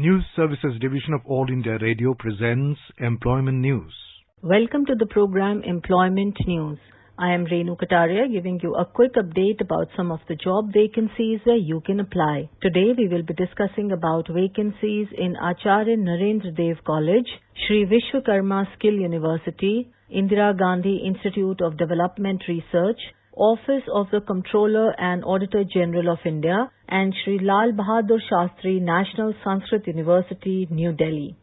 News Services Division of All India Radio presents Employment News. Welcome to the program Employment News. I am Renu Kataria giving you a quick update about some of the job vacancies where you can apply. Today we will be discussing about vacancies in Acharya Narendra Dev College, Shri Vishwakarma Skill University, Indira Gandhi Institute of Development Research, Office of the Comptroller and Auditor General of India, and Shri Lal Bahadur Shastri National Sanskrit University, New Delhi.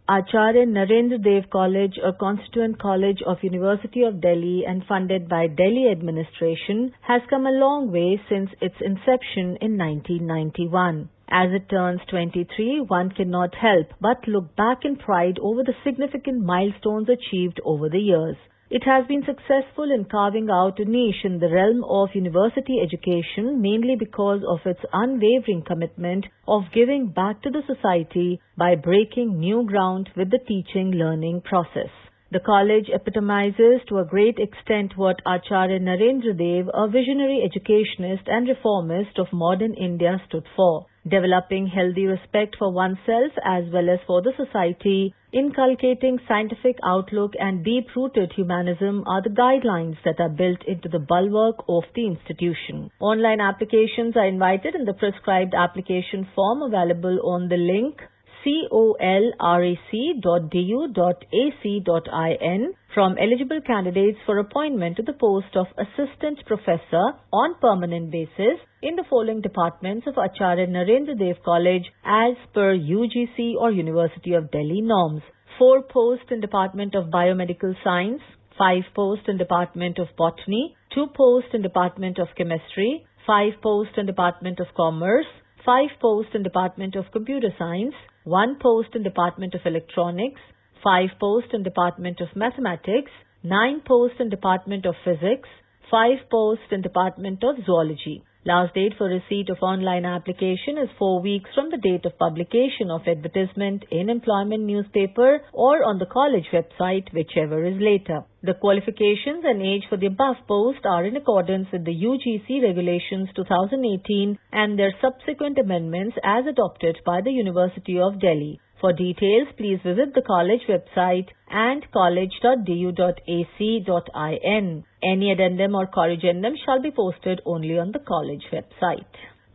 Acharya Narendra Dev College, a constituent college of University of Delhi and funded by Delhi administration, has come a long way since its inception in 1991. As it turns 23, one cannot help but look back in pride over the significant milestones achieved over the years. It has been successful in carving out a niche in the realm of university education mainly because of its unwavering commitment of giving back to the society by breaking new ground with the teaching-learning process. The college epitomizes to a great extent what Acharya Narendra Dev, a visionary educationist and reformist of modern India, stood for. Developing healthy respect for oneself as well as for the society, inculcating scientific outlook and deep-rooted humanism are the guidelines that are built into the bulwark of the institution. Online applications are invited in the prescribed application form available on the link colrec.du.ac.in from eligible candidates for appointment to the post of Assistant Professor on permanent basis in the following departments of Acharya Narendra Dev College as per UGC or University of Delhi norms. 4 posts in Department of Biomedical Science, 5 posts in Department of Botany, 2 posts in Department of Chemistry, 5 posts in Department of Commerce, 5 posts in Department of Computer Science, 1 post in Department of Electronics, 5 posts in Department of Mathematics, 9 posts in Department of Physics, 5 posts in Department of Zoology. Last date for receipt of online application is 4 weeks from the date of publication of advertisement in employment newspaper or on the college website, whichever is later. The qualifications and age for the above post are in accordance with the UGC Regulations 2018 and their subsequent amendments as adopted by the University of Delhi. For details, please visit the college website and college.du.ac.in. Any addendum or corrigendum shall be posted only on the college website.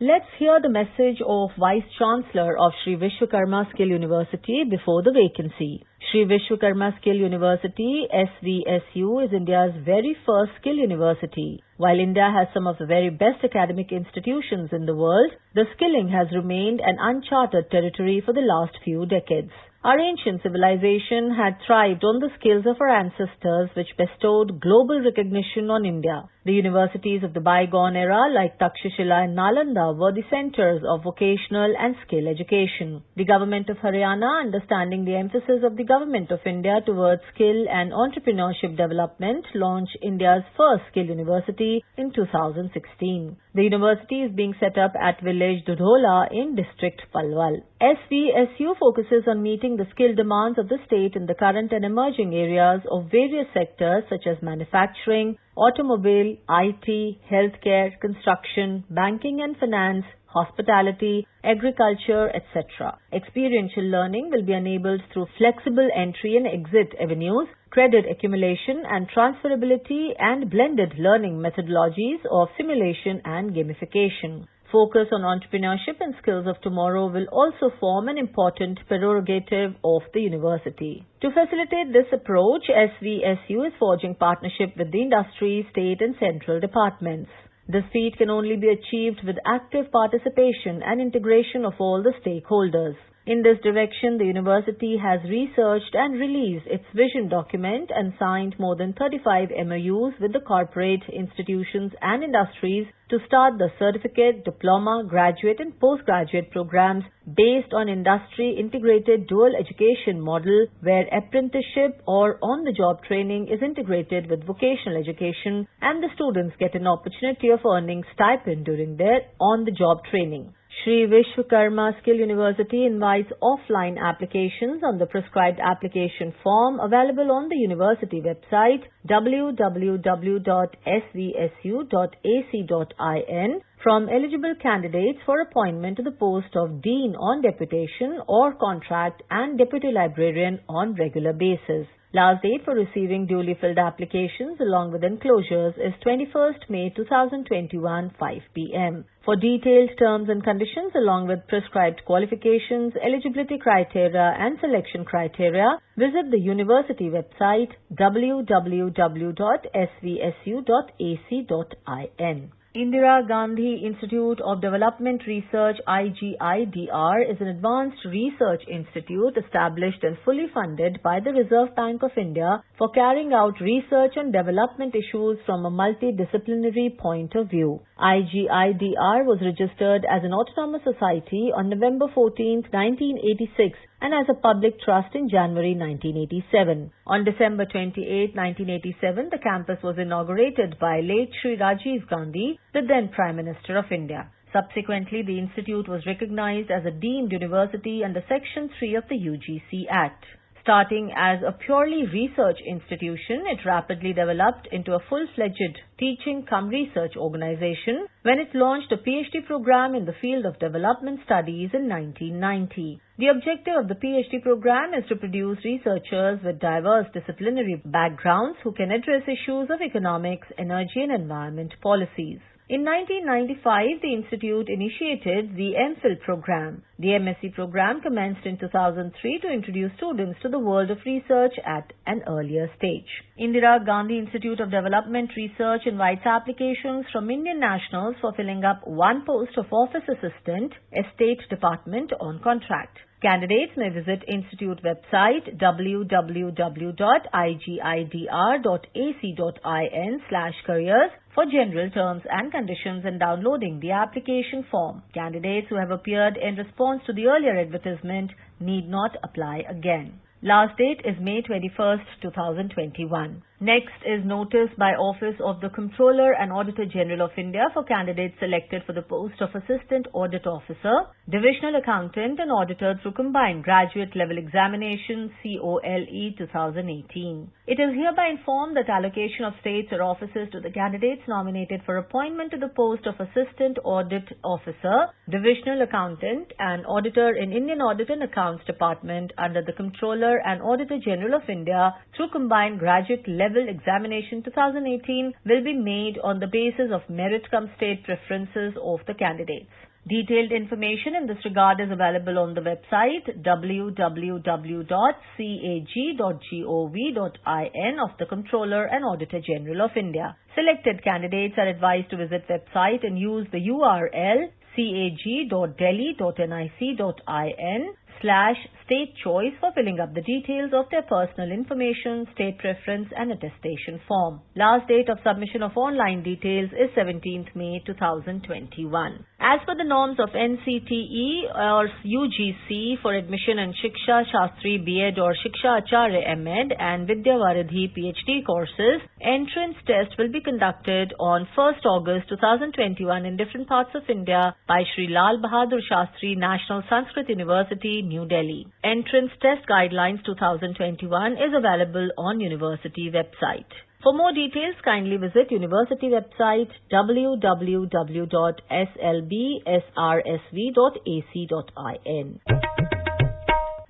Let's hear the message of Vice Chancellor of Shri Vishwakarma Skill University before the vacancy. Shri Vishwakarma Skill University, SVSU, is India's very first skill university. While India has some of the very best academic institutions in the world, the skilling has remained an uncharted territory for the last few decades. Our ancient civilization had thrived on the skills of our ancestors, which bestowed global recognition on India. The universities of the bygone era like Takshashila and Nalanda were the centers of vocational and skill education. The government of Haryana, understanding the emphasis of the government of India towards skill and entrepreneurship development, launched India's first skill university in 2016. The university is being set up at village Dudhola in district Palwal. SVSU focuses on meeting the skill demands of the state in the current and emerging areas of various sectors such as manufacturing, automobile, IT, healthcare, construction, banking and finance, hospitality, agriculture, etc. Experiential learning will be enabled through flexible entry and exit avenues, credit accumulation and transferability, and blended learning methodologies of simulation and gamification. Focus on entrepreneurship and skills of tomorrow will also form an important prerogative of the university. To facilitate this approach, SVSU is forging partnership with the industry, state and central departments. This feat can only be achieved with active participation and integration of all the stakeholders. In this direction, the university has researched and released its vision document and signed more than 35 MOUs with the corporate, institutions and industries to start the certificate, diploma, graduate and postgraduate programs based on industry-integrated dual education model where apprenticeship or on-the-job training is integrated with vocational education and the students get an opportunity of earning stipend during their on-the-job training. Shri Vishwakarma Skill University invites offline applications on the prescribed application form available on the university website www.svsu.ac.in from eligible candidates for appointment to the post of Dean on Deputation or Contract and Deputy Librarian on regular basis. Last date for receiving duly filled applications along with enclosures is 21st May 2021, 5 p.m. For detailed terms and conditions along with prescribed qualifications, eligibility criteria and selection criteria, visit the university website www.svsu.ac.in. Indira Gandhi Institute of Development Research IGIDR is an advanced research institute established and fully funded by the Reserve Bank of India for carrying out research on development issues from a multidisciplinary point of view. IGIDR was registered as an autonomous society on November 14, 1986 and as a public trust in January 1987. On December 28, 1987, the campus was inaugurated by late Shri Rajiv Gandhi, the then Prime Minister of India. Subsequently, the institute was recognized as a deemed university under Section 3 of the UGC Act. Starting as a purely research institution, it rapidly developed into a full-fledged teaching-cum-research organization when it launched a PhD program in the field of development studies in 1990. The objective of the PhD program is to produce researchers with diverse disciplinary backgrounds who can address issues of economics, energy and environment policies. In 1995, the institute initiated the MPhil program. The MSc program commenced in 2003 to introduce students to the world of research at an earlier stage. Indira Gandhi Institute of Development Research invites applications from Indian nationals for filling up one post of Office Assistant, Estate Department on contract. Candidates may visit Institute website www.igidr.ac.in/careers for general terms and conditions and downloading the application form. Candidates who have appeared in response to the earlier advertisement need not apply again. Last date is May 21st, 2021. Next is notice by Office of the Comptroller and Auditor General of India for candidates selected for the post of Assistant Audit Officer, Divisional Accountant and Auditor through Combined Graduate Level Examination COLE 2018. It is hereby informed that allocation of states or offices to the candidates nominated for appointment to the post of Assistant Audit Officer, Divisional Accountant and Auditor in Indian Audit and Accounts Department under the Comptroller and Auditor General of India through Combined Graduate Level Examination 2018 will be made on the basis of merit-cum-state preferences of the candidates. Detailed information in this regard is available on the website www.cag.gov.in of the Comptroller and Auditor General of India. Selected candidates are advised to visit website and use the URL cag.delhi.nic.in/state choice for filling up the details of their personal information, state preference and attestation form. Last date of submission of online details is 17th May 2021. As per the norms of NCTE or UGC for admission in Shiksha Shastri B.Ed or Shiksha Acharya M.Ed and Vidya Varidhi PhD courses, entrance test will be conducted on 1st August 2021 in different parts of India by Shri Lal Bahadur Shastri National Sanskrit University, New Delhi. Entrance test guidelines 2021 is available on university website. For more details, kindly visit university website www.slbsrsv.ac.in.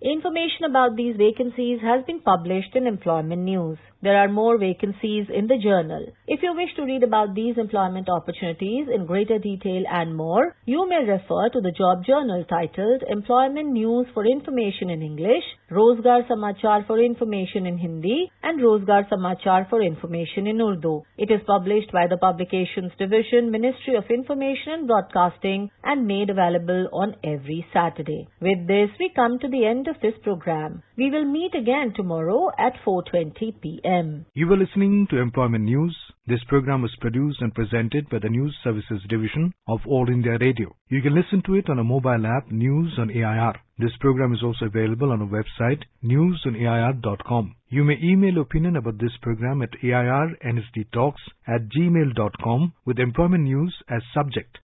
Information about these vacancies has been published in Employment News. There are more vacancies in the journal. If you wish to read about these employment opportunities in greater detail and more, you may refer to the job journal titled Employment News for Information in English, Rozgar Samachar for Information in Hindi, and Rozgar Samachar for Information in Urdu. It is published by the Publications Division, Ministry of Information and Broadcasting, and made available on every Saturday. With this, we come to the end of this program. We will meet again tomorrow at 4:20 p.m. You were listening to Employment News. This program was produced and presented by the News Services Division of All India Radio. You can listen to it on a mobile app, News on AIR. This program is also available on our website, newsonair.com. You may email opinion about this program at airnsdtalks@gmail.com with Employment News as subject.